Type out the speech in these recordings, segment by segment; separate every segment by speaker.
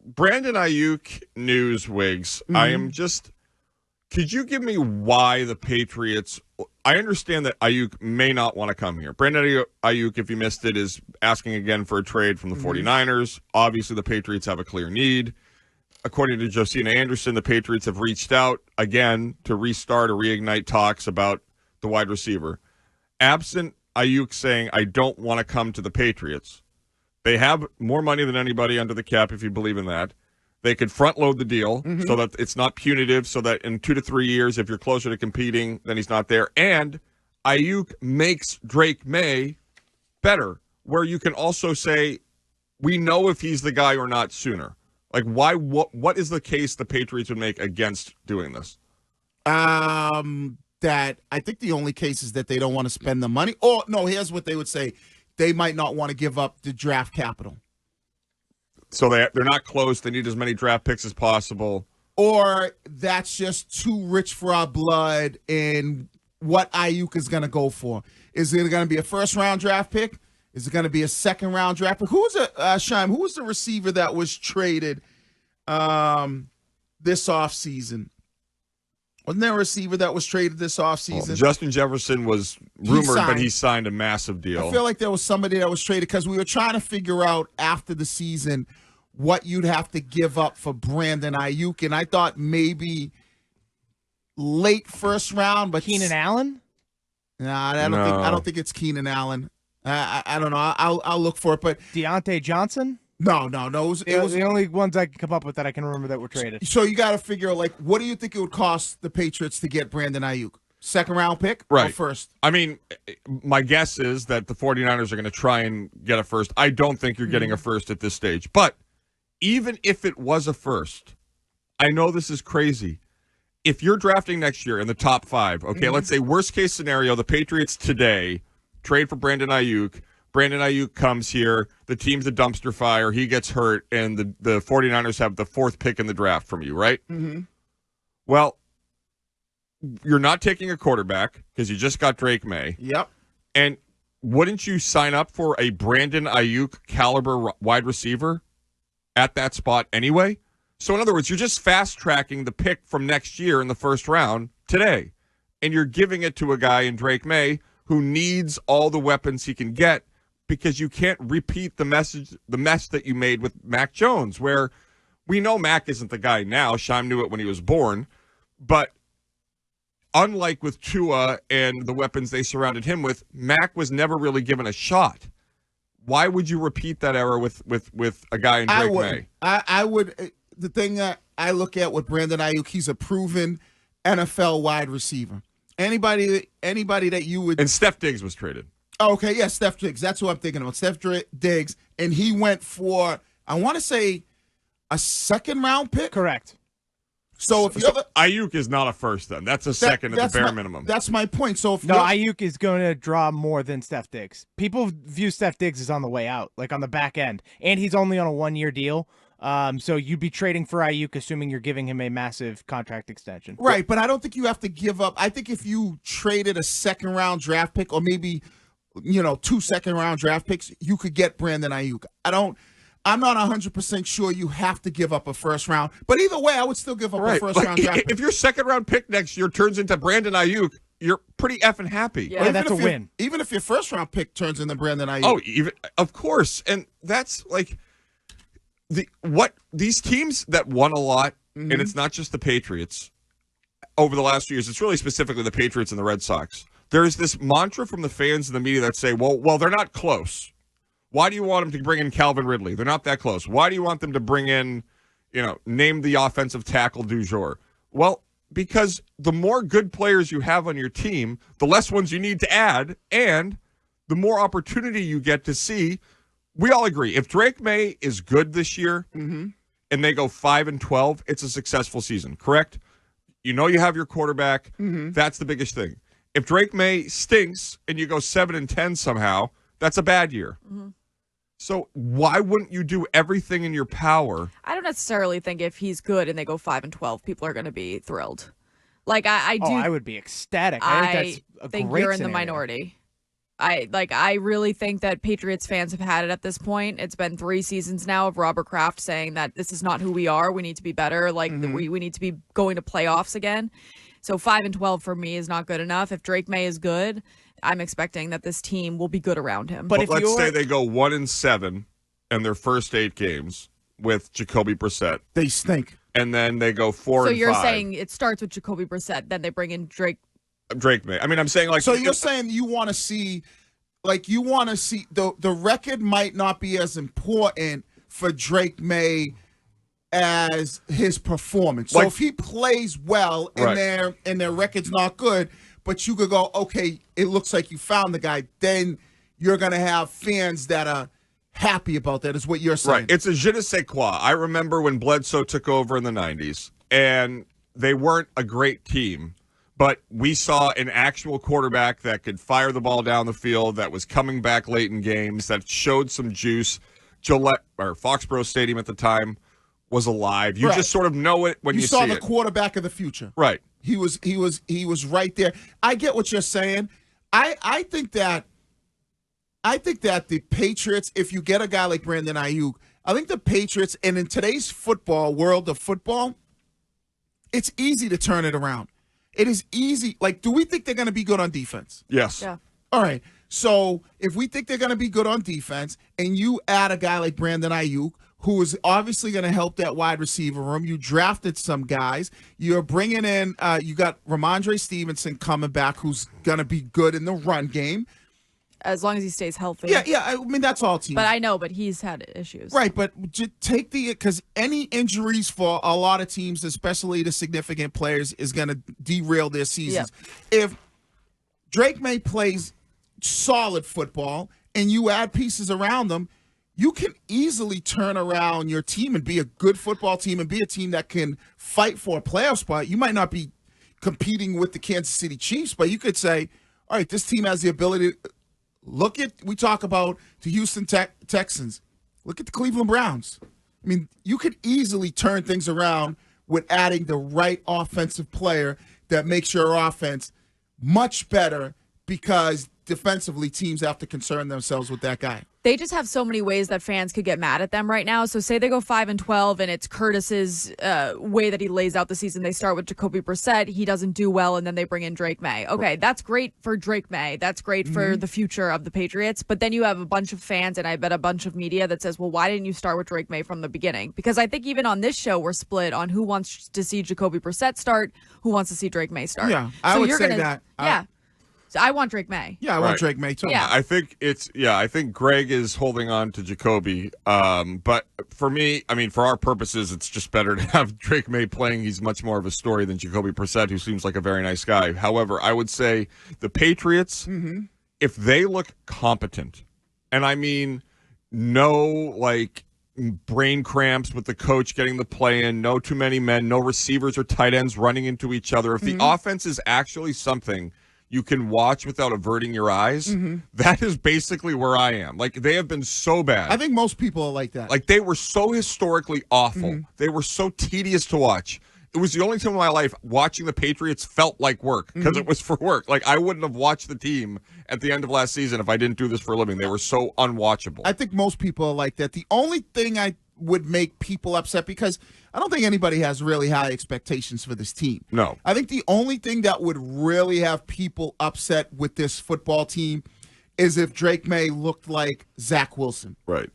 Speaker 1: Brandon Aiyuk news, Wiggs.
Speaker 2: Mm-hmm.
Speaker 1: I am just. Could you give me why the Patriots? I understand that Aiyuk may not want to come here. Brandon Aiyuk, if you missed it, is asking again for a trade from the 49ers. Obviously, the Patriots have a clear need. According to Josina Anderson, the Patriots have reached out again to restart or reignite talks about the wide receiver. Absent Aiyuk saying, I don't want to come to the Patriots, they have more money than anybody under the cap, if you believe in that. They could front load the deal so that it's not punitive, so that in 2 to 3 years, if you're closer to competing, then he's not there. And Aiyuk makes Drake Maye better, where you can also say, we know if he's the guy or not sooner. Like, why? What is the case the Patriots would make against doing this?
Speaker 2: That I think the only case is that they don't want to spend the money. Or, no, here's what they would say. They might not want to give up the draft capital.
Speaker 1: So they're not close. They need as many draft picks as possible.
Speaker 2: Or that's just too rich for our blood, and what Aiyuk is going to go for. Is it going to be a first-round draft pick? Is it going to be a second-round draft pick? Who was the receiver that was traded this offseason? Wasn't there a receiver that was traded this offseason?
Speaker 1: Well, Justin Jefferson was rumored, but he signed a massive deal.
Speaker 2: I feel like there was somebody that was traded because we were trying to figure out after the season what you'd have to give up for Brandon Aiyuk, and I thought maybe late first round, but
Speaker 3: Keenan Allen?
Speaker 2: Nah, I don't think it's Keenan Allen. I don't know. I'll look for it, but
Speaker 3: Deontay Johnson?
Speaker 2: No. It was
Speaker 3: the only ones I can come up with that I can remember that were traded.
Speaker 2: So you got to figure, like, what do you think it would cost the Patriots to get Brandon Aiyuk? Second round pick or first?
Speaker 1: I mean, my guess is that the 49ers are going to try and get a first. I don't think you're getting a first at this stage. But even if it was a first, I know this is crazy. If you're drafting next year in the top 5, okay, let's say worst case scenario, the Patriots today trade for Brandon Aiyuk. Brandon Aiyuk comes here. The team's a dumpster fire. He gets hurt, and the 49ers have the 4th pick in the draft from you, right? Mm-hmm. Well, you're not taking a quarterback because you just got Drake Maye.
Speaker 2: Yep.
Speaker 1: And wouldn't you sign up for a Brandon Aiyuk caliber wide receiver at that spot anyway? So in other words, you're just fast-tracking the pick from next year in the first round today, and you're giving it to a guy in Drake Maye who needs all the weapons he can get, because you can't repeat the mess that you made with Mac Jones, where we know Mac isn't the guy now. Shime knew it when he was born. But unlike with Tua and the weapons they surrounded him with, Mac was never really given a shot. Why would you repeat that error with a guy in Drake Maye?
Speaker 2: I would. The thing that I look at with Brandon Aiyuk, he's a proven NFL wide receiver. Anybody that you would.
Speaker 1: And Steph Diggs was traded.
Speaker 2: Okay, yeah, Steph Diggs. That's who I'm thinking about. Steph Diggs. And he went for, I want to say, a second-round pick?
Speaker 3: Correct.
Speaker 2: So if
Speaker 1: Aiyuk is not a first, then. That's a second at the bare minimum.
Speaker 2: That's my point. So if
Speaker 3: Aiyuk is going to draw more than Steph Diggs. People view Steph Diggs as on the way out, like on the back end. And he's only on a 1-year deal. So you'd be trading for Aiyuk, assuming you're giving him a massive contract extension.
Speaker 2: Right, but I don't think you have to give up. I think if you traded a second-round draft pick, or maybe 2 second-round draft picks, you could get Brandon Aiyuk. I'm not 100% sure you have to give up a first round, but either way, I would still give up a first-round draft pick.
Speaker 1: If your second-round pick next year turns into Brandon Aiyuk, you're pretty effing happy.
Speaker 3: Yeah, that's a win.
Speaker 2: Even if your first-round pick turns into Brandon Aiyuk.
Speaker 1: Of course, and that's like these teams that won a lot, and it's not just the Patriots over the last few years. It's really specifically the Patriots and the Red Sox. There's this mantra from the fans and the media that say, well, they're not close. Why do you want them to bring in Calvin Ridley? They're not that close. Why do you want them to bring in, name the offensive tackle du jour? Well, because the more good players you have on your team, the less ones you need to add, and the more opportunity you get to see. We all agree, if Drake Maye is good this year and they go 5-12, it's a successful season, correct? You have your quarterback. That's the biggest thing. If Drake Maye stinks and you go 7-10 somehow, that's a bad year. So why wouldn't you do everything in your power?
Speaker 4: I don't necessarily think if he's good and they go 5-12, people are going to be thrilled. Like I do.
Speaker 3: I would be ecstatic.
Speaker 4: I
Speaker 3: think that's a
Speaker 4: think
Speaker 3: great
Speaker 4: you're in the
Speaker 3: scenario.
Speaker 4: minority. I really think that Patriots fans have had it at this point. It's been 3 seasons now of Robert Kraft saying that this is not who we are. We need to be better. Like we need to be going to playoffs again. So 5-12 for me is not good enough. If Drake Maye is good, I'm expecting that this team will be good around him.
Speaker 3: But if
Speaker 1: let's say they go 1-7 in their first 8 games with Jacoby Brissett,
Speaker 2: They stink.
Speaker 1: and then they go 4-5.
Speaker 4: So you're saying it starts with Jacoby Brissett, then they bring in Drake
Speaker 1: Maye. I mean, I'm saying like.
Speaker 2: So you're saying you want to see, the record might not be as important for Drake Maye as his performance. So
Speaker 1: Like-
Speaker 2: if he plays well and their record's not good, but you could go, okay, it looks like you found the guy, then you're gonna have fans that are happy about that, is what you're saying.
Speaker 1: Right. It's a je ne sais quoi. I remember when Bledsoe took over in the 90s, and they weren't a great team, but we saw an actual quarterback that could fire the ball down the field, that was coming back late in games, that showed some juice. Gillette, or Foxborough Stadium at the time, was alive. You just sort of know it when you
Speaker 2: saw
Speaker 1: see
Speaker 2: the
Speaker 1: it.
Speaker 2: quarterback of the future.
Speaker 1: Right.
Speaker 2: He was right there. I get what you're saying. I think that the Patriots, if you get a guy like Brandon Aiyuk, I think the Patriots, and in today's world of football, it's easy to turn it around. It is easy. Like, do we think they're going to be good on defense?
Speaker 1: Yes.
Speaker 4: Yeah.
Speaker 2: All right. So if we think they're going to be good on defense, and you add a guy like Brandon Aiyuk, who is obviously going to help that wide receiver room, you drafted some guys. You're bringing in, you got Ramondre Stevenson coming back, who's going to be good in the run game.
Speaker 4: as long as he stays healthy.
Speaker 2: Yeah. I mean, that's all teams.
Speaker 4: But he's had issues.
Speaker 2: Right, but take because any injuries for a lot of teams, especially the significant players, is going to derail their seasons.
Speaker 4: Yeah.
Speaker 2: If Drake Maye plays solid football and you add pieces around them, you can easily turn around your team and be a good football team and be a team that can fight for a playoff spot. You might not be competing with the Kansas City Chiefs, but you could say, all right, this team has the ability to we talk about the Houston Texans. Look at the Cleveland Browns. I mean, you could easily turn things around with adding the right offensive player that makes your offense much better, because defensively teams have to concern themselves with that guy.
Speaker 4: They just have so many ways that fans could get mad at them right now. So say they go 5-12 and it's Curtis's way that he lays out the season. They start with Jacoby Brissett. He doesn't do well, and then they bring in Drake Maye. Okay, that's great for Drake Maye. That's great for the future of the Patriots. But then you have a bunch of fans, and I bet a bunch of media that says, well, why didn't you start with Drake Maye from the beginning? Because I think even on this show, we're split on who wants to see Jacoby Brissett start, who wants to see Drake Maye start.
Speaker 2: Yeah, I would say that.
Speaker 4: Yeah. So I want Drake Maye.
Speaker 2: Yeah, I want Drake Maye too.
Speaker 4: Yeah.
Speaker 1: I think Greg is holding on to Jacoby. But for me, I mean, for our purposes, it's just better to have Drake Maye playing. He's much more of a story than Jacoby Brissett, who seems like a very nice guy. However, I would say the Patriots, if they look competent, and I mean no like brain cramps with the coach getting the play in, no too many men, no receivers or tight ends running into each other. If the offense is actually something you can watch without averting your eyes, that is basically where I am. Like, they have been so bad.
Speaker 2: I think most people are like that.
Speaker 1: Like, they were so historically awful. They were so tedious to watch. It was the only time in my life watching the Patriots felt like work, because it was for work. Like, I wouldn't have watched the team at the end of last season if I didn't do this for a living. They were so unwatchable.
Speaker 2: I think most people are like that. The only thing I would make people upset, because I don't think anybody has really high expectations for this team.
Speaker 1: No.
Speaker 2: I think the only thing that would really have people upset with this football team is if Drake Maye looked like Zach Wilson.
Speaker 1: Right.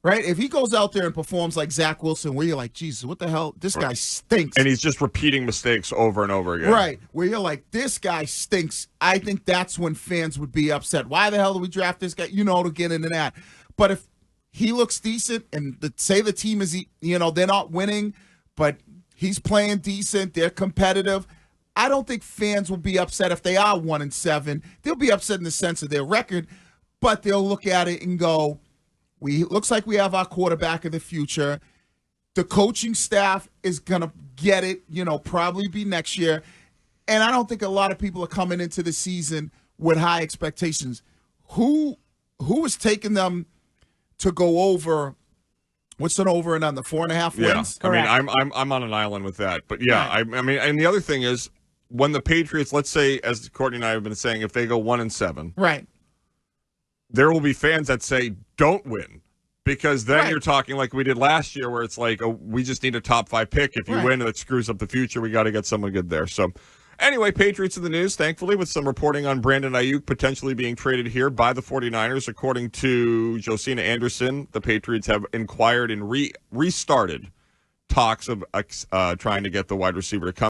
Speaker 2: Right? If he goes out there and performs like Zach Wilson, where you're like, Jesus, what the hell? This guy stinks.
Speaker 1: And he's just repeating mistakes over and over again.
Speaker 2: Right. Where you're like, this guy stinks. I think that's when fans would be upset. Why the hell did we draft this guy? To get into that. But if he looks decent, and say the team is, they're not winning, but he's playing decent, they're competitive, I don't think fans will be upset if they are 1-7. They'll be upset in the sense of their record, but they'll look at it and go, looks like we have our quarterback of the future. The coaching staff is going to get it, probably be next year. And I don't think a lot of people are coming into the season with high expectations. Who is taking them to go over? What's an over and under 4.5 wins?
Speaker 1: I mean, I'm on an island with that. But yeah,
Speaker 2: Right.
Speaker 1: I mean, and the other thing is, when the Patriots, let's say, as Courtney and I have been saying, if they go 1-7,
Speaker 2: Right.
Speaker 1: there will be fans that say don't win. Because then you're talking like we did last year where it's like, oh, we just need a top 5 pick. If you win, it screws up the future. We got to get someone good there. So anyway, Patriots in the news, thankfully, with some reporting on Brandon Aiyuk potentially being traded here by the 49ers. According to Josina Anderson, the Patriots have inquired and restarted talks of trying to get the wide receiver to come.